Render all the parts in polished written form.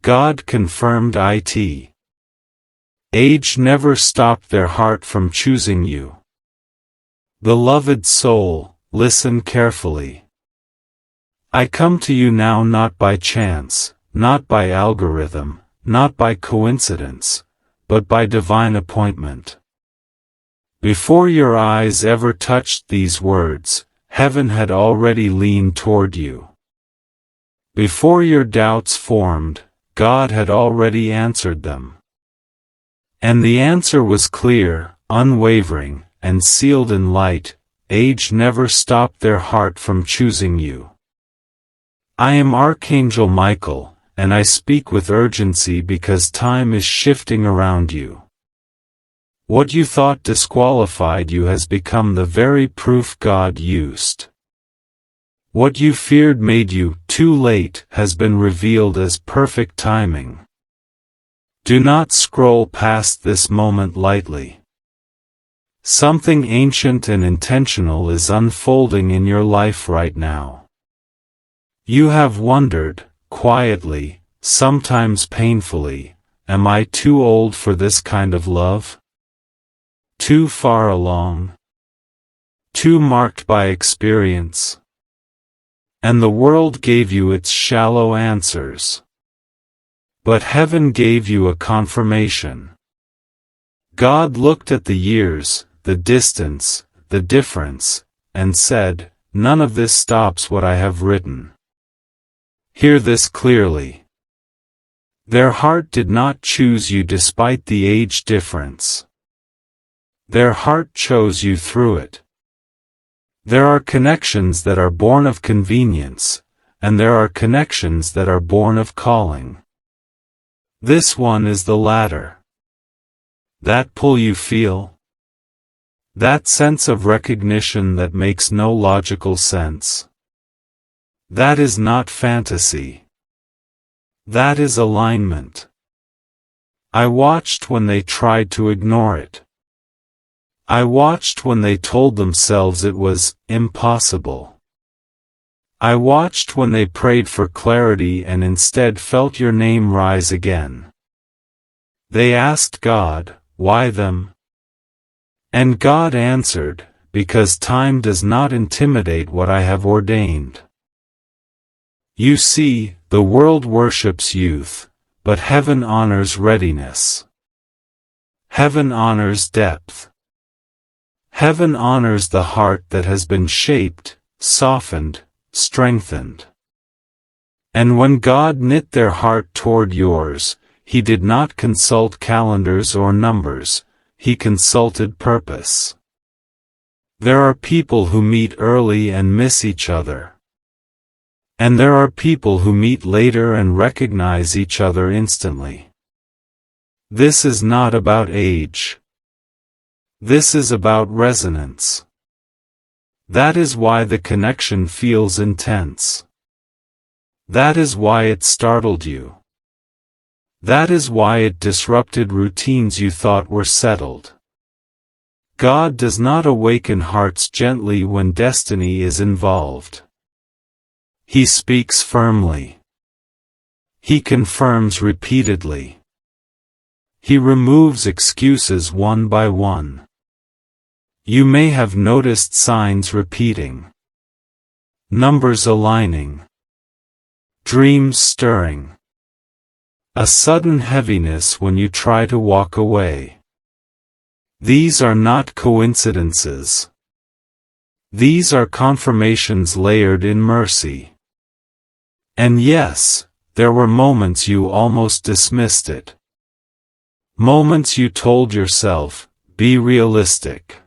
God confirmed it. Age never stopped their heart from choosing you. Beloved soul, listen carefully. I come to you now not by chance, not by algorithm, not by coincidence, but by divine appointment. Before your eyes ever touched these words, heaven had already leaned toward you. Before your doubts formed, God had already answered them. And the answer was clear, unwavering, and sealed in light. Age never stopped their heart from choosing you. I am Archangel Michael, and I speak with urgency because time is shifting around you. What you thought disqualified you has become the very proof God used. What you feared made you too late has been revealed as perfect timing. Do not scroll past this moment lightly. Something ancient and intentional is unfolding in your life right now. You have wondered, quietly, sometimes painfully, am I too old for this kind of love? Too far along? Too marked by experience? And the world gave you its shallow answers. But heaven gave you a confirmation. God looked at the years, the distance, the difference, and said, none of this stops what I have written. Hear this clearly. Their heart did not choose you despite the age difference. Their heart chose you through it. There are connections that are born of convenience, and there are connections that are born of calling. This one is the latter. That pull you feel? That sense of recognition that makes no logical sense? That is not fantasy. That is alignment. I watched when they tried to ignore it. I watched when they told themselves it was impossible. I watched when they prayed for clarity and instead felt your name rise again. They asked God, why them? And God answered, because time does not intimidate what I have ordained. You see, the world worships youth, but heaven honors readiness. Heaven honors depth. Heaven honors the heart that has been shaped, softened, strengthened. And when God knit their heart toward yours, He did not consult calendars or numbers, He consulted purpose. There are people who meet early and miss each other. And there are people who meet later and recognize each other instantly. This is not about age. This is about resonance. That is why the connection feels intense. That is why it startled you. That is why it disrupted routines you thought were settled. God does not awaken hearts gently when destiny is involved. He speaks firmly. He confirms repeatedly. He removes excuses one by one. You may have noticed signs repeating. Numbers aligning. Dreams stirring. A sudden heaviness when you try to walk away. These are not coincidences. These are confirmations layered in mercy. And yes, there were moments you almost dismissed it. Moments you told yourself, be realistic.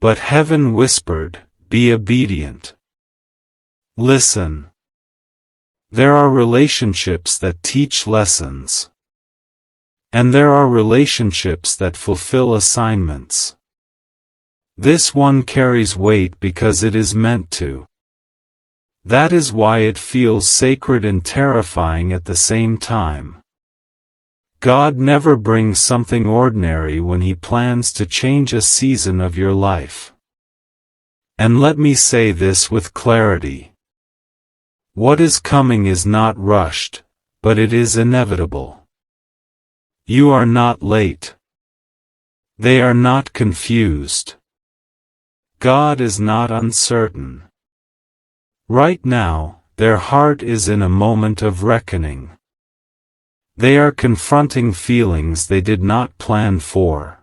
But heaven whispered, be obedient. Listen. There are relationships that teach lessons. And there are relationships that fulfill assignments. This one carries weight because it is meant to. That is why it feels sacred and terrifying at the same time. God never brings something ordinary when He plans to change a season of your life. And let me say this with clarity. What is coming is not rushed, but it is inevitable. You are not late. They are not confused. God is not uncertain. Right now, their heart is in a moment of reckoning. They are confronting feelings they did not plan for.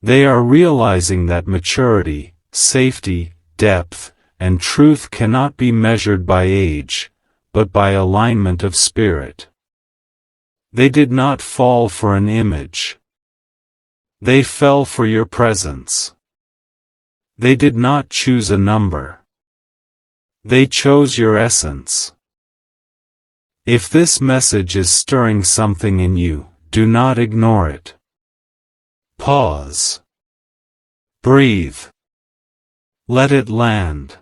They are realizing that maturity, safety, depth, and truth cannot be measured by age, but by alignment of spirit. They did not fall for an image. They fell for your presence. They did not choose a number. They chose your essence. If this message is stirring something in you, do not ignore it. Pause. Breathe. Let it land.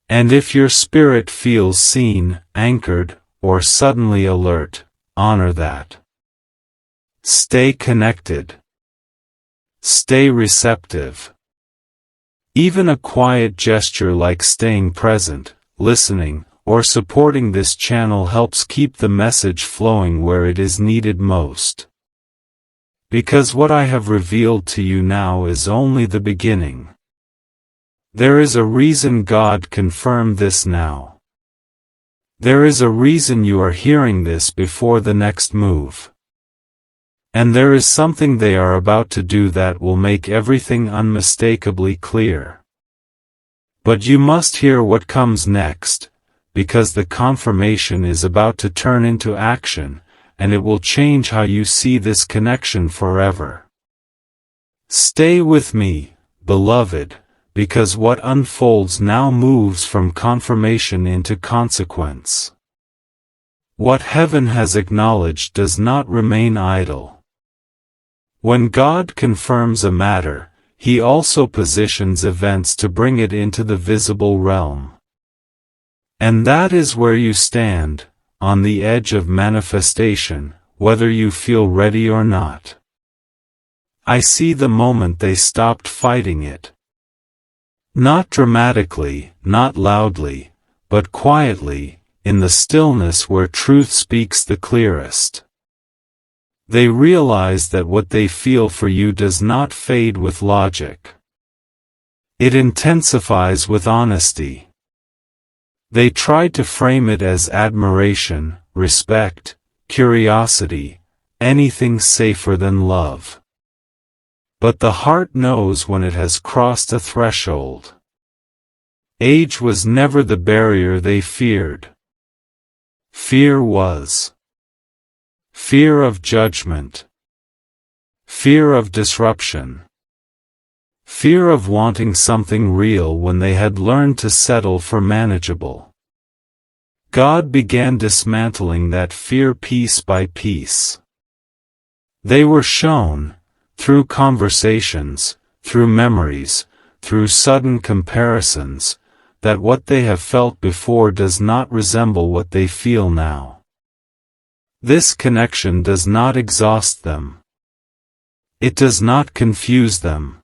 And if your spirit feels seen, anchored, or suddenly alert, honor that. Stay connected. Stay receptive. Even a quiet gesture like staying present, listening, or supporting this channel helps keep the message flowing where it is needed most. Because what I have revealed to you now is only the beginning. There is a reason God confirmed this now. There is a reason you are hearing this before the next move. And there is something they are about to do that will make everything unmistakably clear. But you must hear what comes next, because the confirmation is about to turn into action, and it will change how you see this connection forever. Stay with me, beloved, because what unfolds now moves from confirmation into consequence. What heaven has acknowledged does not remain idle. When God confirms a matter, He also positions events to bring it into the visible realm. And that is where you stand, on the edge of manifestation, whether you feel ready or not. I see the moment they stopped fighting it. Not dramatically, not loudly, but quietly, in the stillness where truth speaks the clearest. They realize that what they feel for you does not fade with logic. It intensifies with honesty. They tried to frame it as admiration, respect, curiosity, anything safer than love. But the heart knows when it has crossed a threshold. Age was never the barrier they feared. Fear was. Fear of judgment. Fear of disruption. Fear of wanting something real when they had learned to settle for manageable. God began dismantling that fear piece by piece. They were shown, through conversations, through memories, through sudden comparisons, that what they have felt before does not resemble what they feel now. This connection does not exhaust them. It does not confuse them.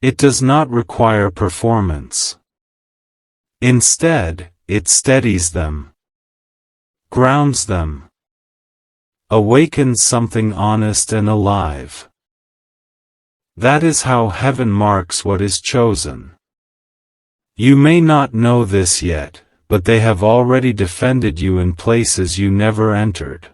It does not require performance. Instead, it steadies them, grounds them, awakens something honest and alive. That is how heaven marks what is chosen. You may not know this yet, but they have already defended you in places you never entered.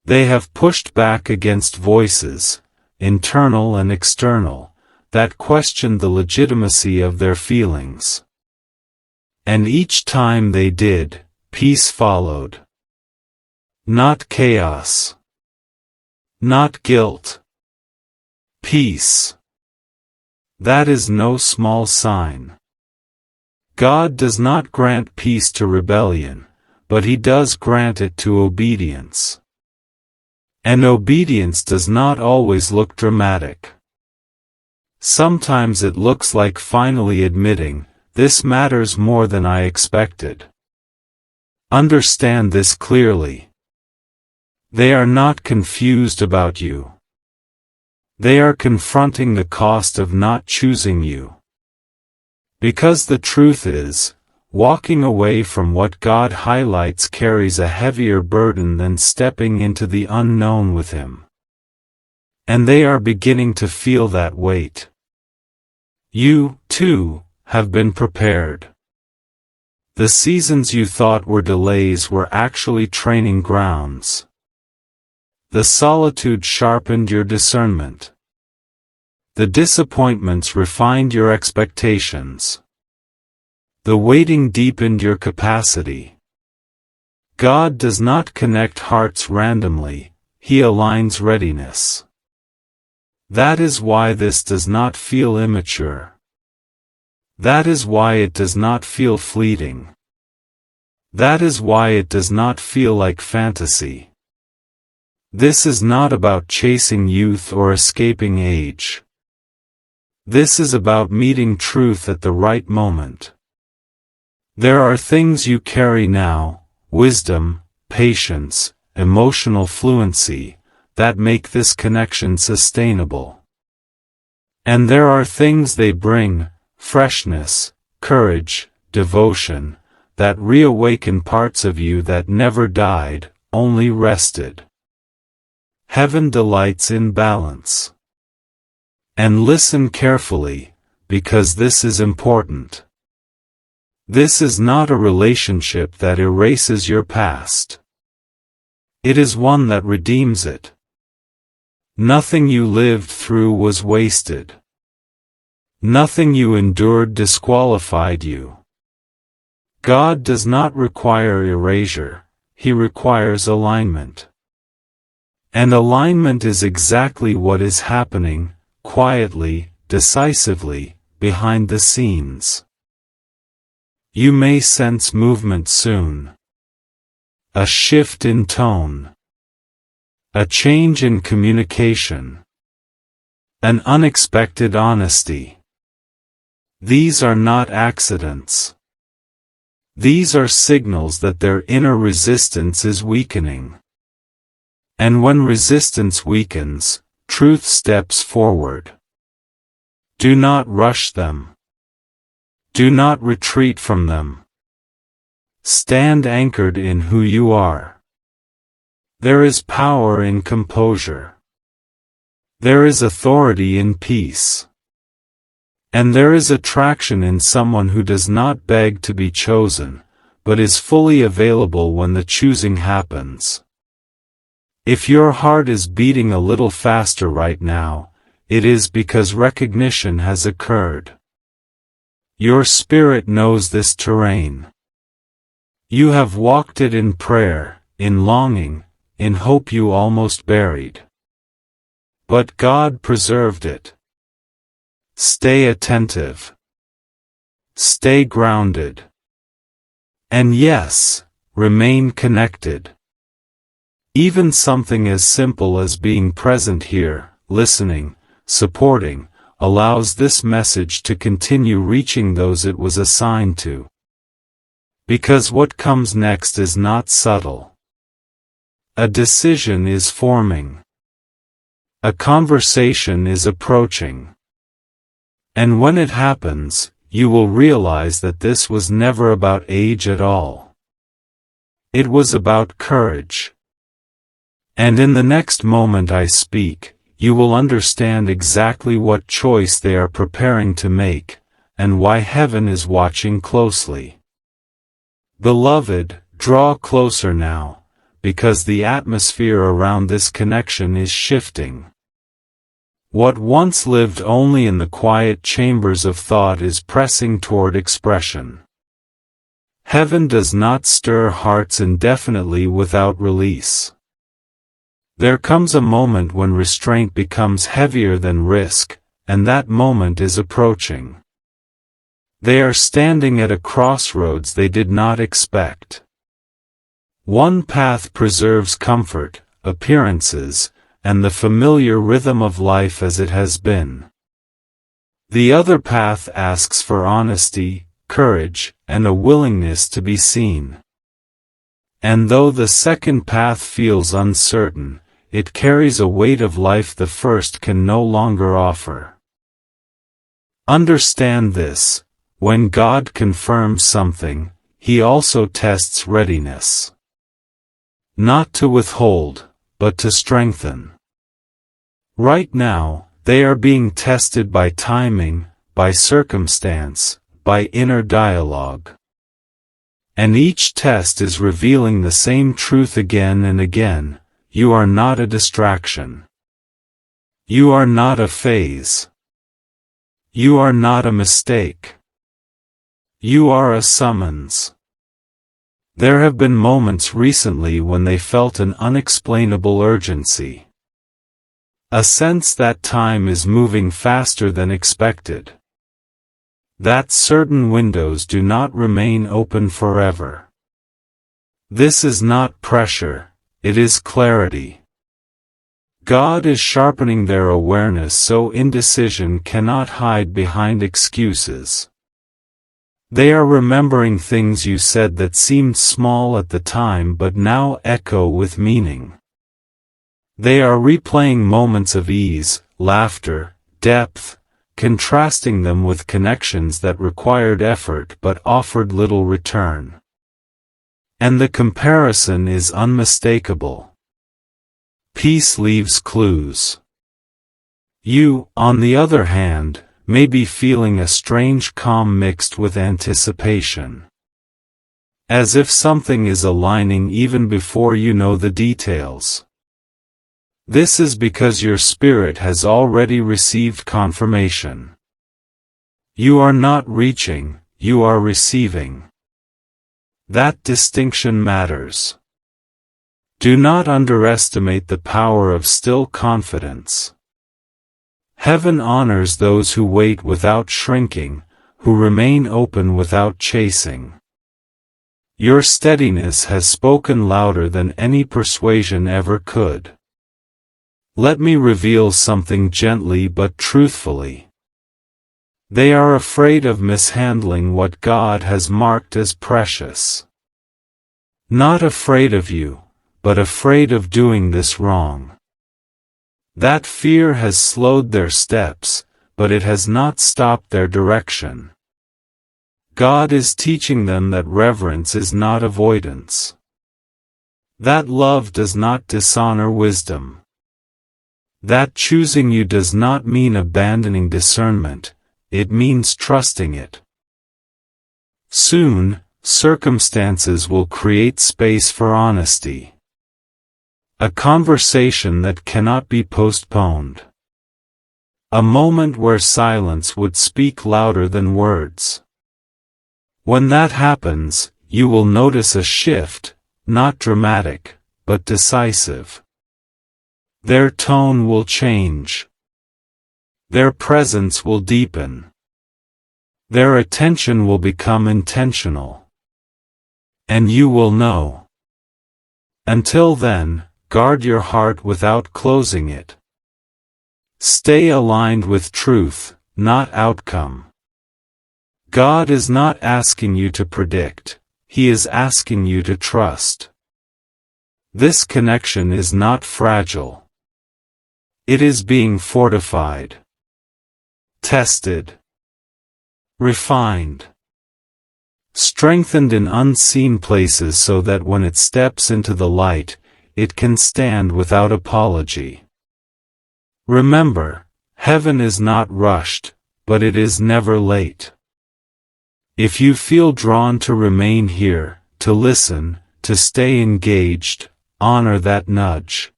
They have pushed back against voices, internal and external, that questioned the legitimacy of their feelings. And each time they did, peace followed. Not chaos. Not guilt. Peace. That is no small sign. God does not grant peace to rebellion, but He does grant it to obedience. And obedience does not always look dramatic. Sometimes it looks like finally admitting, this matters more than I expected. Understand this clearly. They are not confused about you. They are confronting the cost of not choosing you. Because the truth is, Walking away from what God highlights carries a heavier burden than stepping into the unknown with Him. And they are beginning to feel that weight. You, too, have been prepared. The seasons you thought were delays were actually training grounds. The solitude sharpened your discernment. The disappointments refined your expectations. The waiting deepened your capacity. God does not connect hearts randomly, He aligns readiness. That is why this does not feel immature. That is why it does not feel fleeting. That is why it does not feel like fantasy. This is not about chasing youth or escaping age. This is about meeting truth at the right moment. There are things you carry now, wisdom, patience, emotional fluency, that make this connection sustainable. And there are things they bring, freshness, courage, devotion, that reawaken parts of you that never died, only rested. Heaven delights in balance. And listen carefully, because this is important. This is not a relationship that erases your past. It is one that redeems it. Nothing you lived through was wasted. Nothing you endured disqualified you. God does not require erasure, He requires alignment. And alignment is exactly what is happening, quietly, decisively, behind the scenes. You may sense movement soon. A shift in tone. A change in communication. An unexpected honesty. These are not accidents. These are signals that their inner resistance is weakening. And when resistance weakens, truth steps forward. Do not rush them. Do not retreat from them. Stand anchored in who you are. There is power in composure. There is authority in peace. And there is attraction in someone who does not beg to be chosen, but is fully available when the choosing happens. If your heart is beating a little faster right now, it is because recognition has occurred. Your spirit knows this terrain. You have walked it in prayer, in longing, in hope you almost buried. But God preserved it. Stay attentive. Stay grounded. And yes, remain connected. Even something as simple as being present here, listening, supporting, allows this message to continue reaching those it was assigned to. Because what comes next is not subtle. A decision is forming. A conversation is approaching. And when it happens, you will realize that this was never about age at all. It was about courage. And in the next moment I speak, you will understand exactly what choice they are preparing to make, and why heaven is watching closely. Beloved, draw closer now, because the atmosphere around this connection is shifting. What once lived only in the quiet chambers of thought is pressing toward expression. Heaven does not stir hearts indefinitely without release. There comes a moment when restraint becomes heavier than risk, and that moment is approaching. They are standing at a crossroads they did not expect. One path preserves comfort, appearances, and the familiar rhythm of life as it has been. The other path asks for honesty, courage, and a willingness to be seen. And though the second path feels uncertain, it carries a weight of life the first can no longer offer. Understand this, When God confirms something, He also tests readiness. Not to withhold, but to strengthen. Right now, they are being tested by timing, by circumstance, by inner dialogue. And each test is revealing the same truth again and again: you are not a distraction. You are not a phase. You are not a mistake. You are a summons. There have been moments recently when they felt an unexplainable urgency. A sense that time is moving faster than expected. That certain windows do not remain open forever. This is not pressure, it is clarity. God is sharpening their awareness so indecision cannot hide behind excuses. They are remembering things you said that seemed small at the time but now echo with meaning. They are replaying moments of ease, laughter, depth, contrasting them with connections that required effort but offered little return. And the comparison is unmistakable. Peace leaves clues. You, on the other hand, may be feeling a strange calm mixed with anticipation. As if something is aligning even before you know the details. This is because your spirit has already received confirmation. You are not reaching, you are receiving. That distinction matters. Do not underestimate the power of still confidence. Heaven honors those who wait without shrinking, who remain open without chasing. Your steadiness has spoken louder than any persuasion ever could. Let me reveal something gently but truthfully. They are afraid of mishandling what God has marked as precious. Not afraid of you, but afraid of doing this wrong. That fear has slowed their steps, but it has not stopped their direction. God is teaching them that reverence is not avoidance. That love does not dishonor wisdom. That choosing you does not mean abandoning discernment, it means trusting it. Soon, circumstances will create space for honesty. A conversation that cannot be postponed. A moment where silence would speak louder than words. When that happens, you will notice a shift, not dramatic, but decisive. Their tone will change. Their presence will deepen. Their attention will become intentional. And you will know. Until then, guard your heart without closing it. Stay aligned with truth, not outcome. God is not asking you to predict, He is asking you to trust. This connection is not fragile. It is being fortified, tested, refined, strengthened in unseen places so that when it steps into the light, it can stand without apology. Remember, heaven is not rushed, but it is never late. If you feel drawn to remain here, to listen, to stay engaged, honor that nudge.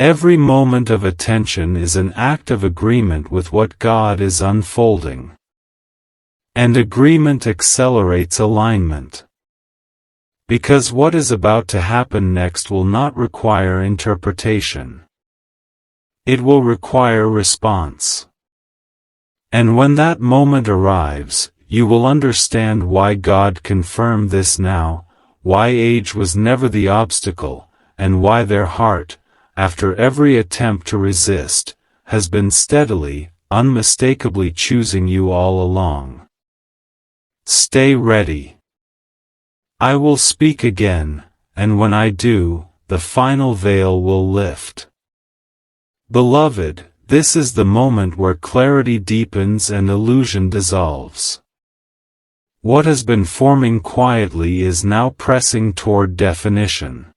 Every moment of attention is an act of agreement with what God is unfolding. And agreement accelerates alignment. Because what is about to happen next will not require interpretation. It will require response. And when that moment arrives, you will understand why God confirmed this now, why age was never the obstacle, and why their heart, after every attempt to resist, has been steadily, unmistakably choosing you all along. Stay ready. I will speak again, and when I do, the final veil will lift. Beloved, this is the moment where clarity deepens and illusion dissolves. What has been forming quietly is now pressing toward definition.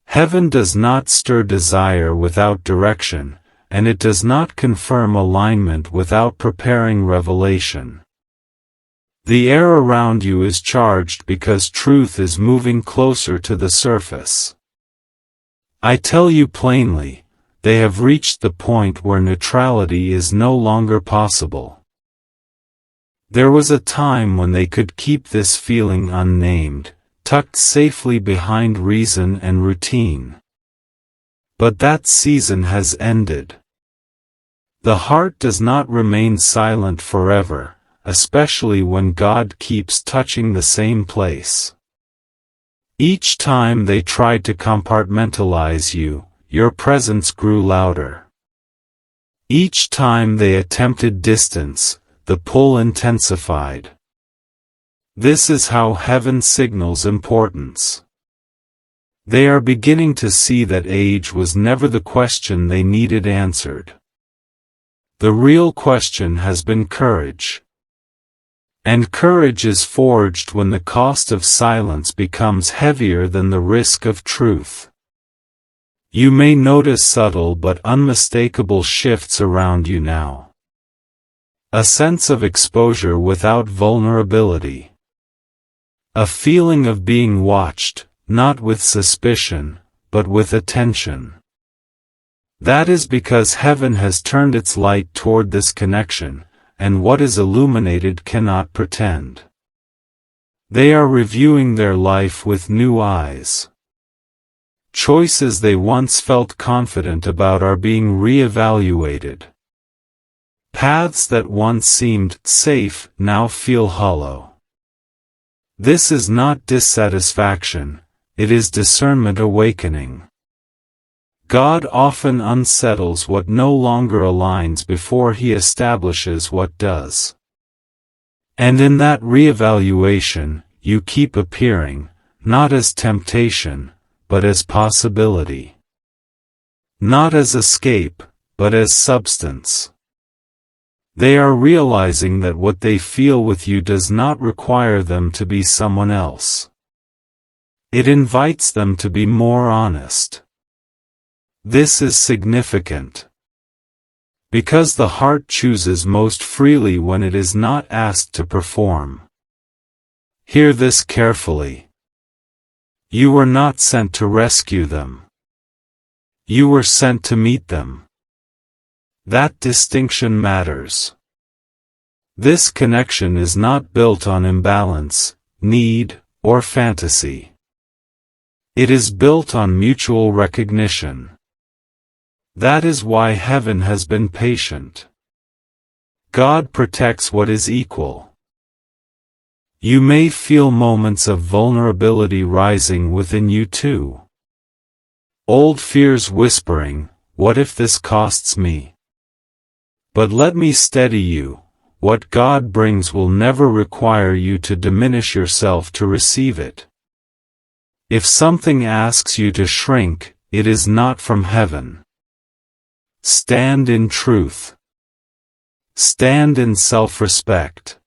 Heaven does not stir desire without direction, and it does not confirm alignment without preparing revelation. The air around you is charged because truth is moving closer to the surface. I tell you plainly, they have reached the point where neutrality is no longer possible. There was a time when they could keep this feeling unnamed, tucked safely behind reason and routine. But that season has ended. The heart does not remain silent forever, especially when God keeps touching the same place. Each time they tried to compartmentalize you, your presence grew louder. Each time they attempted distance, the pull intensified. This is how heaven signals importance. They are beginning to see that age was never the question they needed answered. The real question has been courage. And courage is forged when the cost of silence becomes heavier than the risk of truth. You may notice subtle but unmistakable shifts around you now. A sense of exposure without vulnerability. A feeling of being watched, not with suspicion, but with attention. That is because heaven has turned its light toward this connection, and what is illuminated cannot pretend. They are reviewing their life with new eyes. Choices they once felt confident about are being re-evaluated. Paths that once seemed safe now feel hollow. This is not dissatisfaction, it is discernment awakening. God often unsettles what no longer aligns before He establishes what does. And in that re-evaluation, you keep appearing, not as temptation, but as possibility. Not as escape, but as substance. They are realizing that what they feel with you does not require them to be someone else. It invites them to be more honest. This is significant. Because the heart chooses most freely when it is not asked to perform. Hear this carefully. You were not sent to rescue them. You were sent to meet them. That distinction matters. This connection is not built on imbalance, need, or fantasy. It is built on mutual recognition. That is why heaven has been patient. God protects what is equal. You may feel moments of vulnerability rising within you too. Old fears whispering, what if this costs me? But let me steady you, what God brings will never require you to diminish yourself to receive it. If something asks you to shrink, it is not from heaven. Stand in truth. Stand in self-respect.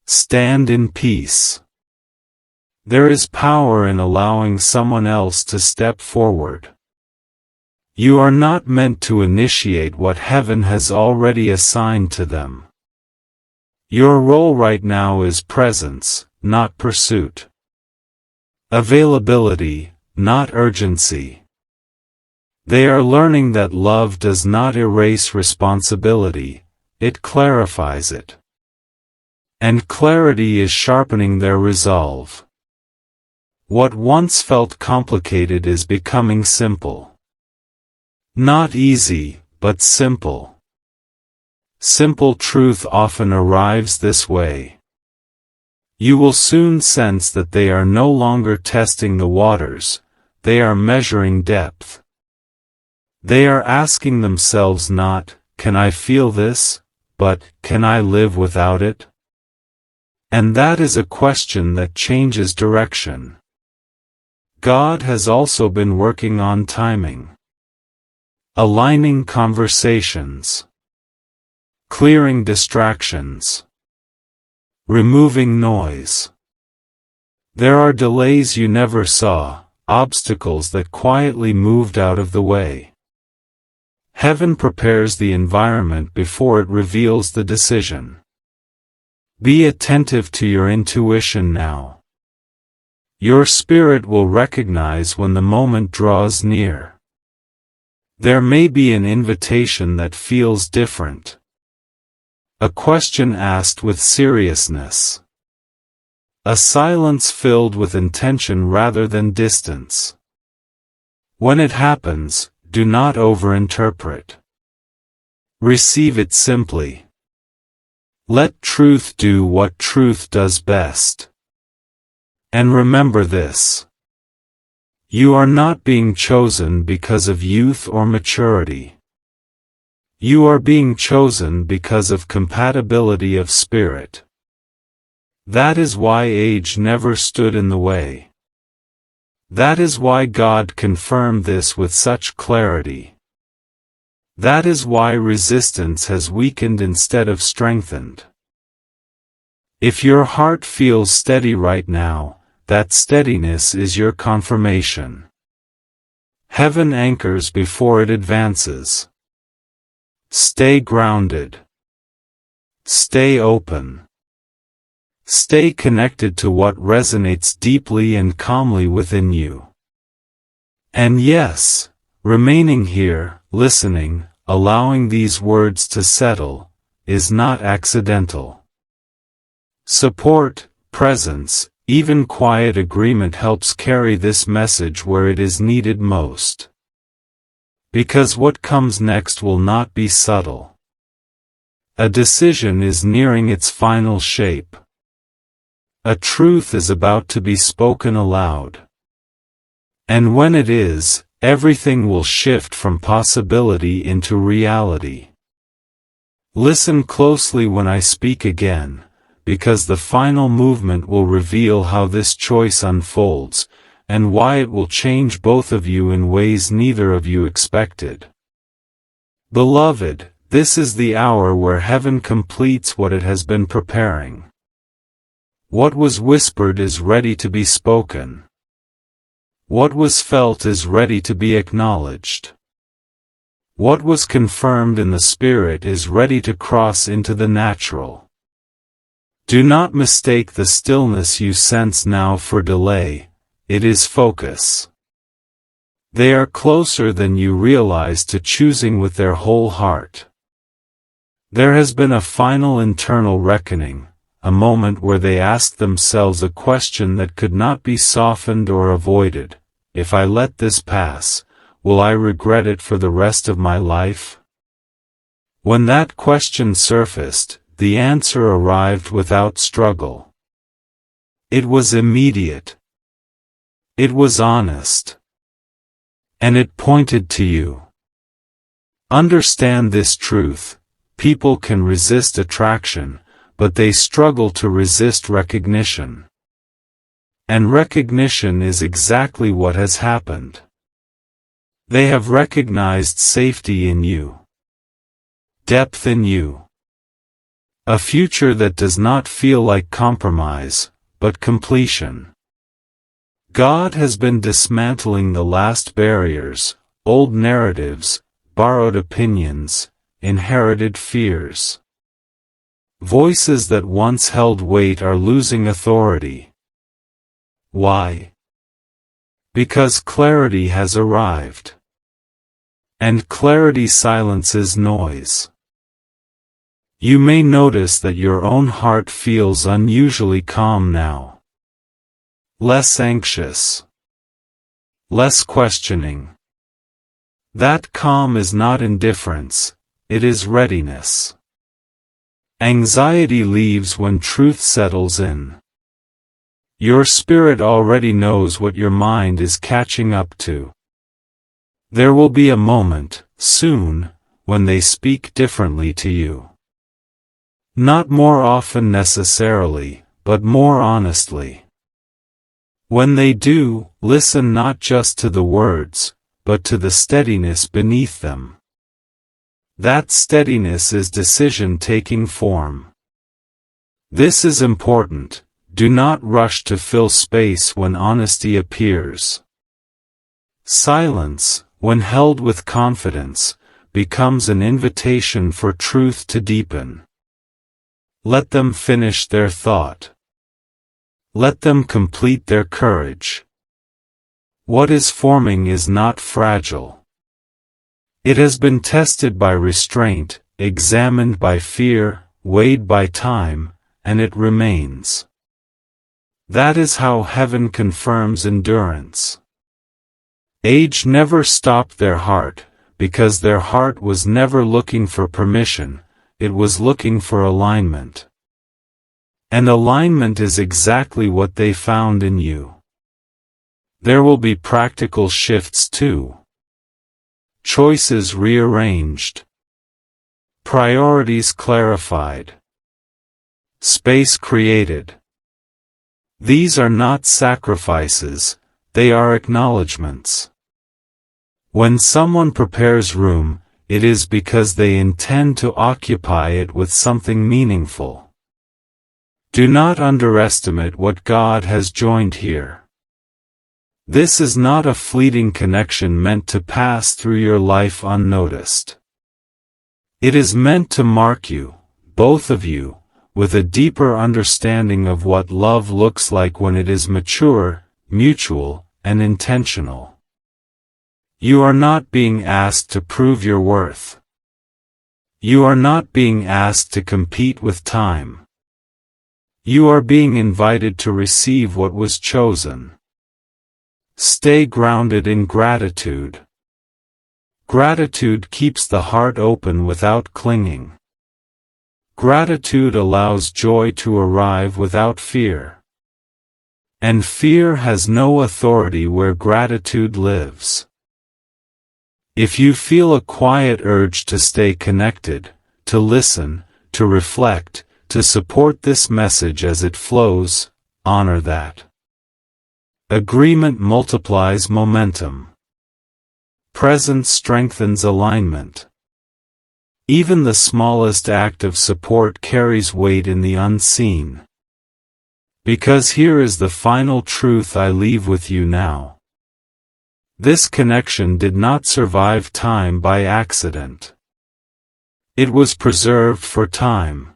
Stand in peace. There is power in allowing someone else to step forward. You are not meant to initiate what heaven has already assigned to them. Your role right now is presence, not pursuit. Availability, not urgency. They are learning that love does not erase responsibility, it clarifies it. And clarity is sharpening their resolve. What once felt complicated is becoming simple. Not easy, but simple. Simple truth often arrives this way. You will soon sense that they are no longer testing the waters, they are measuring depth. They are asking themselves not, can I feel this, but, can I live without it? And that is a question that changes direction. God has also been working on timing. Aligning conversations. Clearing distractions. removing noise. There are delays you never saw, obstacles that quietly moved out of the way. Heaven prepares the environment before it reveals the decision. Be attentive to your intuition now. Your spirit will recognize when the moment draws near. There may be an invitation that feels different. A question asked with seriousness. A silence filled with intention rather than distance. When it happens, do not overinterpret. Receive it simply. Let truth do what truth does best. And remember this. You are not being chosen because of youth or maturity. You are being chosen because of compatibility of spirit. That is why age never stood in the way. That is why God confirmed this with such clarity. That is why resistance has weakened instead of strengthened. If your heart feels steady right now, that steadiness is your confirmation. Heaven anchors before it advances. Stay grounded. Stay open. Stay connected to what resonates deeply and calmly within you. And yes, remaining here, listening, allowing these words to settle, is not accidental. Support, presence, even quiet agreement helps carry this message where it is needed most. Because what comes next will not be subtle. A decision is nearing its final shape. A truth is about to be spoken aloud. And when it is, everything will shift from possibility into reality. Listen closely when I speak again, because the final movement will reveal how this choice unfolds, and why it will change both of you in ways neither of you expected. Beloved, this is the hour where heaven completes what it has been preparing. What was whispered is ready to be spoken. What was felt is ready to be acknowledged. What was confirmed in the spirit is ready to cross into the natural. Do not mistake the stillness you sense now for delay, it is focus. They are closer than you realize to choosing with their whole heart. There has been a final internal reckoning, a moment where they asked themselves a question that could not be softened or avoided. If I let this pass, will I regret it for the rest of my life? When that question surfaced, the answer arrived without struggle. It was immediate. It was honest. And it pointed to you. Understand this truth: people can resist attraction, but they struggle to resist recognition. And recognition is exactly what has happened. They have recognized safety in you. Depth in you. A future that does not feel like compromise, but completion. God has been dismantling the last barriers, old narratives, borrowed opinions, inherited fears. Voices that once held weight are losing authority. Why? Because clarity has arrived. And clarity silences noise. You may notice that your own heart feels unusually calm now. Less anxious. Less questioning. That calm is not indifference, it is readiness. Anxiety leaves when truth settles in. Your spirit already knows what your mind is catching up to. There will be a moment, soon, when they speak differently to you. Not more often necessarily, but more honestly. When they do, listen not just to the words, but to the steadiness beneath them. That steadiness is decision taking form. This is important. Do not rush to fill space when honesty appears. Silence, when held with confidence, becomes an invitation for truth to deepen. Let them finish their thought. Let them complete their courage. What is forming is not fragile. It has been tested by restraint, examined by fear, weighed by time, and it remains. That is how heaven confirms endurance. Age never stopped their heart, because their heart was never looking for permission, it was looking for alignment. And alignment is exactly what they found in you. There will be practical shifts too. Choices rearranged. Priorities clarified. Space created. These are not sacrifices, they are acknowledgments. When someone prepares room, it is because they intend to occupy it with something meaningful. Do not underestimate what God has joined here. This is not a fleeting connection meant to pass through your life unnoticed. It is meant to mark you, both of you, with a deeper understanding of what love looks like when it is mature, mutual, and intentional. You are not being asked to prove your worth. You are not being asked to compete with time. You are being invited to receive what was chosen. Stay grounded in gratitude. Gratitude keeps the heart open without clinging. Gratitude allows joy to arrive without fear. And fear has no authority where gratitude lives. If you feel a quiet urge to stay connected, to listen, to reflect, to support this message as it flows, honor that. Agreement multiplies momentum. Presence strengthens alignment. Even the smallest act of support carries weight in the unseen. Because here is the final truth I leave with you now. This connection did not survive time by accident. It was preserved for time.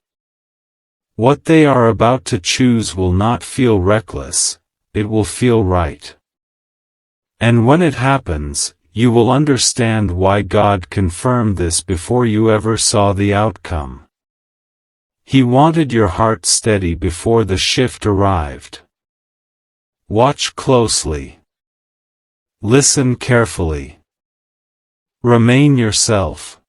What they are about to choose will not feel reckless, it will feel right. And when it happens, you will understand why God confirmed this before you ever saw the outcome. He wanted your heart steady before the shift arrived. Watch closely. Listen carefully. Remain yourself.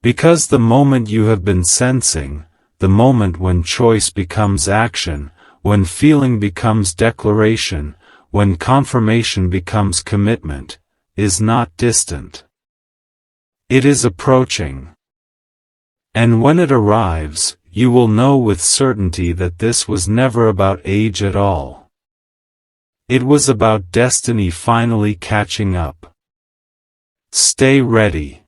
Because the moment you have been sensing, the moment when choice becomes action, when feeling becomes declaration, when confirmation becomes commitment, is not distant. It is approaching. And when it arrives, you will know with certainty that this was never about age at all. It was about destiny finally catching up. Stay ready.